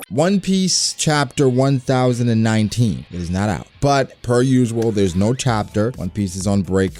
One Piece chapter 1019. It is not out. But per usual, there's no chapter. One Piece is on break,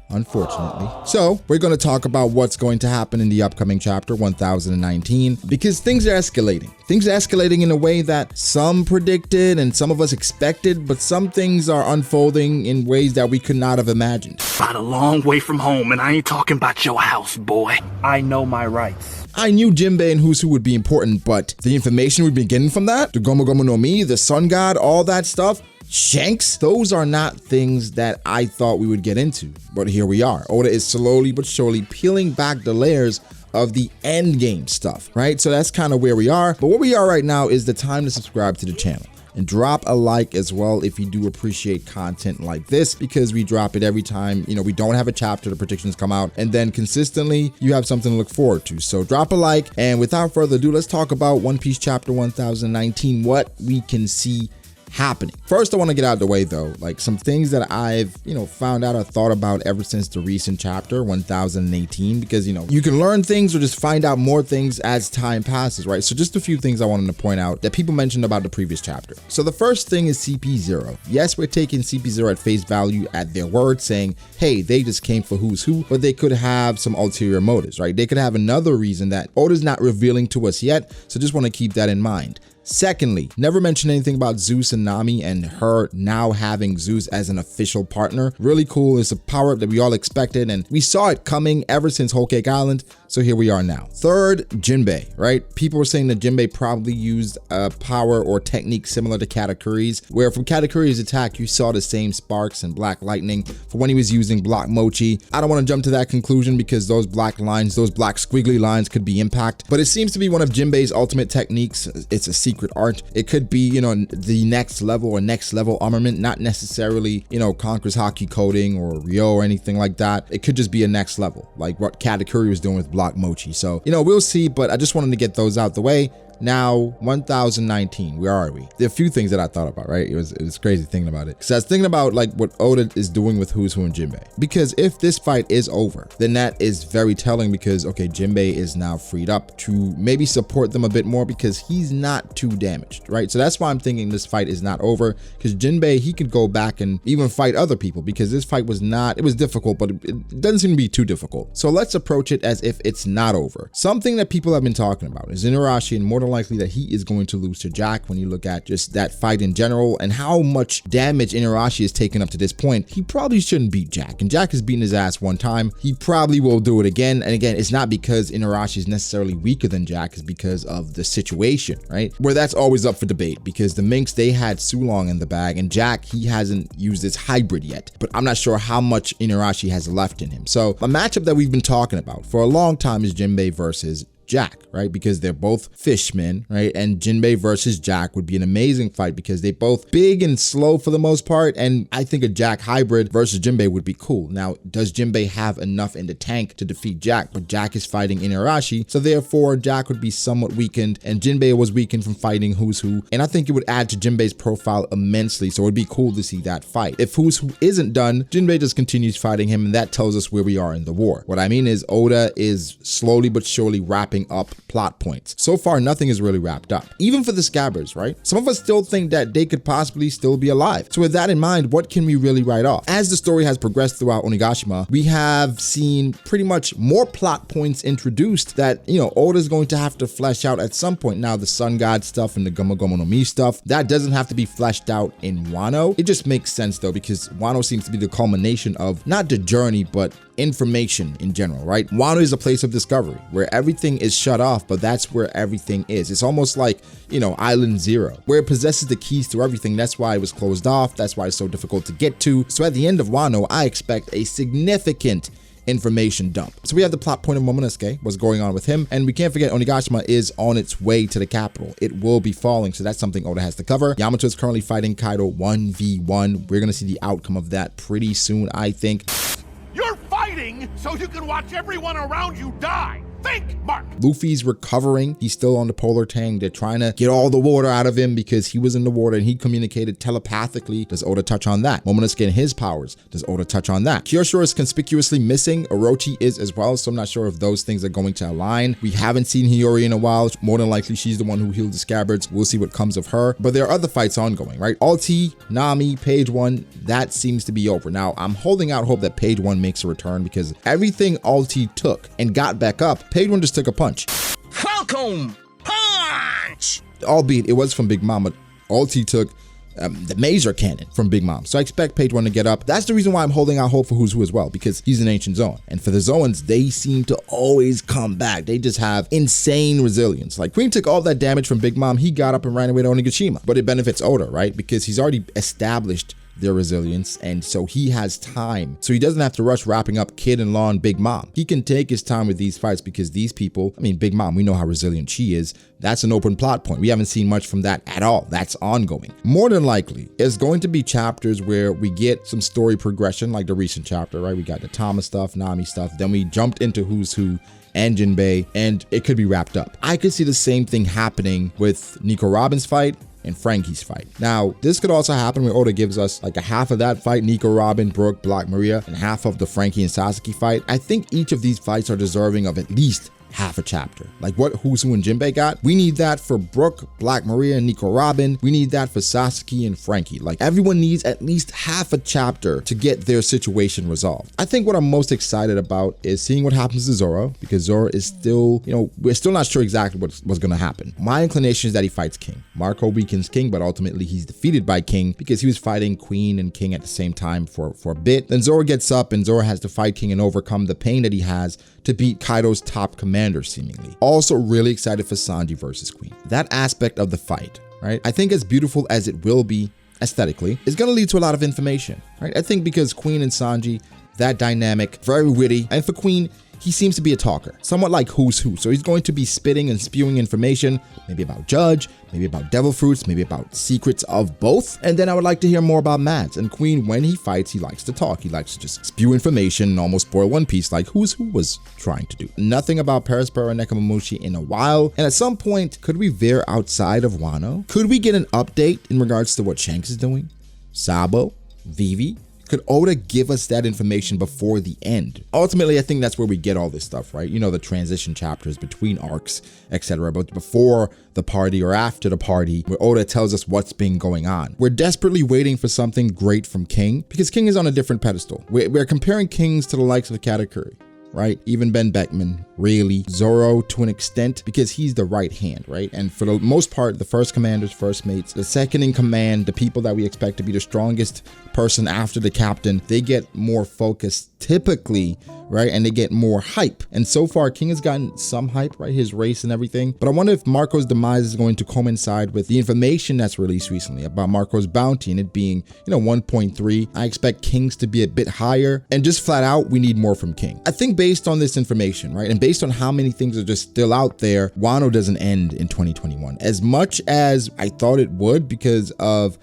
unfortunately. So we're going to talk about what's going to happen in the upcoming chapter 1019 because things are escalating. Things are escalating in a way that some predicted and some of us expected, but some things are unfolding in ways that we could not have imagined. Got a long way from home, and I ain't talking about your house, boy. I know my rights. I knew Jinbei and Who's Who would be important, but the information we've been getting from that, the Gomu Gomu no Mi, the Sun God, all that stuff, Shanks, those are not things that I thought we would get into, but here we are. Oda is slowly but surely peeling back the layers of the end game stuff, right? So that's kind of where we are. But where we are right now is the time to subscribe to the channel and drop a like as well if you do appreciate content like this, because we drop it every time, we don't have a chapter, the predictions come out, and then consistently you have something to look forward to. So drop a like, and without further ado, let's talk about One Piece chapter 1019, what we can see happening. First, I want to get out of the way though, like some things that I've, found out or thought about ever since the recent chapter 1018, because, you can learn things or just find out more things as time passes, right? So just a few things I wanted to point out that people mentioned about the previous chapter. So the first thing is CP0. Yes, we're taking CP0 at face value at their word, saying, hey, they just came for Who's Who, but they could have some ulterior motives, right? They could have another reason that Oda's not revealing to us yet. So just want to keep that in mind. Secondly, never mentioned anything about Zeus and Nami and her now having Zeus as an official partner. Really cool. It's a power-up that we all expected, and we saw it coming ever since Whole Cake Island. So here we are now. Third, Jinbei, right? People were saying that Jinbei probably used a power or technique similar to Katakuri's, where from Katakuri's attack, you saw the same sparks and black lightning for when he was using Block Mochi. I don't want to jump to that conclusion because those black lines, those black squiggly lines could be impact, but it seems to be one of Jinbei's ultimate techniques. It's a secret art. It could be, the next level or next level armament, not necessarily, Conqueror's Haki coding or Ryo or anything like that. It could just be a next level, like what Katakuri was doing with Block Mochi. So, we'll see, but I just wanted to get those out the way. Now, 1019, where are we? There are a few things that I thought about, right? It was crazy thinking about it. Because I was thinking about like what Oda is doing with Who's Who and Jinbei. Because if this fight is over, then that is very telling because, okay, Jinbei is now freed up to maybe support them a bit more because he's not too damaged, right? So that's why I'm thinking this fight is not over, because Jinbei, he could go back and even fight other people because this fight was not, it was difficult, but it doesn't seem to be too difficult. So let's approach it as if it's not over. Something that people have been talking about is Inarashi, and more than likely that he is going to lose to Jack. When you look at just that fight in general and how much damage Inarashi has taken up to this point, he probably shouldn't beat Jack, and Jack has beaten his ass one time. He probably will do it again, and again, it's not because Inarashi is necessarily weaker than Jack, it's because of the situation, right? Where that's always up for debate, because the Minks, they had Sulong in the bag, and Jack, he hasn't used his hybrid yet, but I'm not sure how much Inarashi has left in him. So a matchup that we've been talking about for a long time is Jinbei versus Jack, right? Because they're both fishmen, right? And Jinbei versus Jack would be an amazing fight because they both big and slow for the most part. And I think a Jack hybrid versus Jinbei would be cool. Now, does Jinbei have enough in the tank to defeat Jack? But Jack is fighting Inarashi, so therefore Jack would be somewhat weakened, and Jinbei was weakened from fighting Who's Who. And I think it would add to Jinbei's profile immensely. So it'd be cool to see that fight. If Who's Who isn't done, Jinbei just continues fighting him, and that tells us where we are in the war. What I mean is Oda is slowly but surely wrapping up plot points. So far, nothing is really wrapped up. Even for the Scabbards, right? Some of us still think that they could possibly still be alive. So with that in mind, what can we really write off? As the story has progressed throughout Onigashima, we have seen pretty much more plot points introduced that, Oda's going to have to flesh out at some point. Now, the Sun God stuff and the Gomu Gomu no Mi stuff, that doesn't have to be fleshed out in Wano. It just makes sense though, because Wano seems to be the culmination of not the journey, but information in general, right? Wano is a place of discovery where everything is shut off, but that's where everything is. It's almost like, Island Zero, where it possesses the keys to everything. That's why it was closed off. That's why it's so difficult to get to. So at the end of Wano, I expect a significant information dump. So we have the plot point of Momonosuke, what's going on with him, and we can't forget Onigashima is on its way to the capital. It will be falling, so that's something Oda has to cover. Yamato is currently fighting Kaido 1v1. We're gonna see the outcome of that pretty soon, I think. You're fighting so you can watch everyone around you die. Think, Mark! Luffy's recovering. He's still on the polar tang. They're trying to get all the water out of him because he was in the water and he communicated telepathically. Does Oda touch on that? Momonosuke getting his powers. Does Oda touch on that? Kyoshiro is conspicuously missing. Orochi is as well, so I'm not sure if those things are going to align. We haven't seen Hiyori in a while. More than likely, she's the one who healed the scabbards. We'll see what comes of her. But there are other fights ongoing, right? Ulti, Nami, Page 1, that seems to be over. Now, I'm holding out hope that Page 1 makes a return because everything Ulti took and got back up, Page 1 just took a punch. Falcon punch! Albeit it was from Big Mom, but Ulti took the Mazer cannon from Big Mom. So I expect Page 1 to get up. That's the reason why I'm holding out hope for Who's Who as well, because he's an ancient Zoan. And for the Zoans, they seem to always come back. They just have insane resilience. Like Queen took all that damage from Big Mom. He got up and ran away to Onigashima. But it benefits Oda, right? Because he's already established their resilience, and so he has time. So he doesn't have to rush wrapping up Kid and Law and Big Mom. He can take his time with these fights because these people, I mean, Big Mom, we know how resilient she is. That's an open plot point. We haven't seen much from that at all. That's ongoing. More than likely, it's going to be chapters where we get some story progression, like the recent chapter, right? We got the Tama stuff, Nami stuff. Then we jumped into Who's Who and Jinbei, and it could be wrapped up. I could see the same thing happening with Nico Robin's fight and Frankie's fight. Now, this could also happen where Oda gives us like a half of that fight, Nico Robin, Brook, Black Maria, and half of the Frankie and Sasaki fight. I think each of these fights are deserving of at least half a chapter. Like what Who's Who and Jinbei got, we need that for Brook, Black Maria, and Nico Robin. We need that for Sasaki and Frankie. Like everyone needs at least half a chapter to get their situation resolved. I think what I'm most excited about is seeing what happens to Zoro, because Zoro is still, we're still not sure exactly what's going to happen. My inclination is that he fights King. Marco weakens King, but ultimately he's defeated by King because he was fighting Queen and King at the same time for a bit. Then Zoro gets up and Zoro has to fight King and overcome the pain that he has to beat Kaido's top commander, seemingly. Also really excited for Sanji versus Queen. That aspect of the fight, right? I think as beautiful as it will be aesthetically, is going to lead to a lot of information, right? I think because Queen and Sanji, that dynamic, very witty. And for Queen, he seems to be a talker, somewhat like Who's Who. So he's going to be spitting and spewing information, maybe about Judge, maybe about Devil Fruits, maybe about secrets of both. And then I would like to hear more about Mads. And Queen, when he fights, he likes to talk. He likes to just spew information and almost spoil One Piece like Who's Who was trying to do. Nothing about Perospero and Nekomamushi in a while. And at some point, could we veer outside of Wano? Could we get an update in regards to what Shanks is doing? Sabo? Vivi? Could Oda give us that information before the end? Ultimately, I think that's where we get all this stuff, right? The transition chapters between arcs, etc. But before the party or after the party, where Oda tells us what's been going on. We're desperately waiting for something great from King, because King is on a different pedestal. We're comparing Kings to the likes of Katakuri, right? Even Ben Beckman, really, Zoro to an extent, because he's the right hand, right? And for the most part, the first commanders, first mates, the second in command, the people that we expect to be the strongest person after the captain, they get more focused typically, right? And they get more hype. And so far, King has gotten some hype, right? His race and everything. But I wonder if Marco's demise is going to coincide with the information that's released recently about Marco's bounty and it being, 1.3. I expect King's to be a bit higher. And just flat out, we need more from King. I think based on this information, right? And based on how many things are just still out there, Wano doesn't end in 2021. As much as I thought it would because of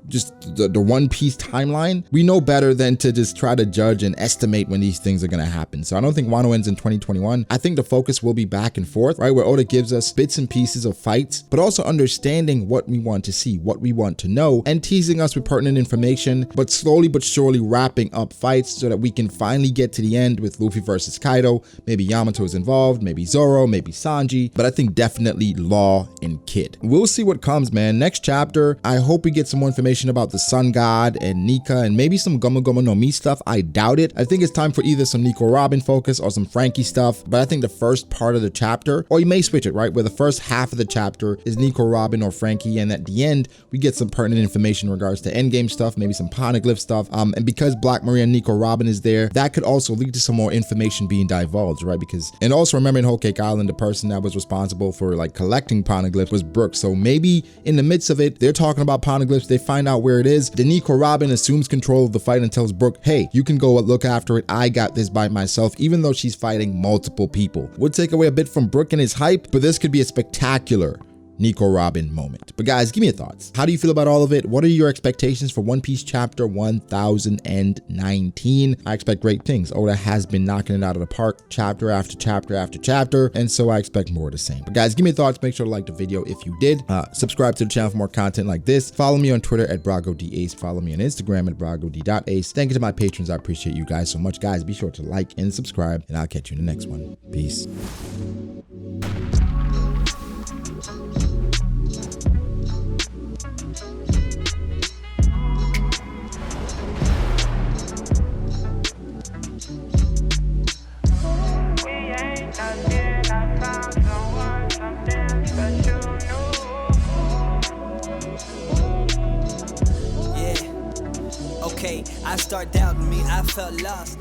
just the One Piece timeline, we know better than to just try to judge and estimate when these things are going to happen. So I don't think Wano ends in 2021. I think the focus will be back and forth, right? Where Oda gives us bits and pieces of fights, but also understanding what we want to see, what we want to know, and teasing us with pertinent information, but slowly but surely wrapping up fights so that we can finally get to the end with Luffy versus Kaido. Maybe Yamato is involved, maybe Zoro, maybe Sanji, but I think definitely Law and Kid. We'll see what comes, man. Next chapter, I hope we get some more information about the Sun God and Nika and maybe some Gomu Gomu no Mi stuff. I doubt it. I think it's time for either some Nico Robin focus or some Frankie stuff, but I think the first part of the chapter, or you may switch it, right? Where the first half of the chapter is Nico Robin or Frankie, and at the end, we get some pertinent information in regards to endgame stuff, maybe some poneglyph stuff. And because Black Maria and Nico Robin is there, that could also lead to some more information being divulged, right? And also remember in Whole Cake Island, the person that was responsible for like collecting poneglyphs was Brook. So maybe in the midst of it, they're talking about poneglyphs, they find out where it is. Then Nico Robin assumes control of the fight and tells Brook, hey, you can go look after it. I got this by myself, even though she's fighting multiple people. Would take away a bit from Brook and his hype, but this could be a spectacular Nico Robin moment. But guys, give me your thoughts. How do you feel about all of it? What are your expectations for One Piece chapter 1019? I expect great things. Oda has been knocking it out of the park chapter after chapter after chapter, and so I expect more of the same. But guys, give me your thoughts. Make sure to like the video if you did. Subscribe to the channel for more content like this. Follow me on Twitter at BragoDAce. Follow me on Instagram at BragoD.Ace. Thank you to my patrons. I appreciate you guys so much. Guys, be sure to like and subscribe, and I'll catch you in the next one. Peace. I start doubting me, I felt lost.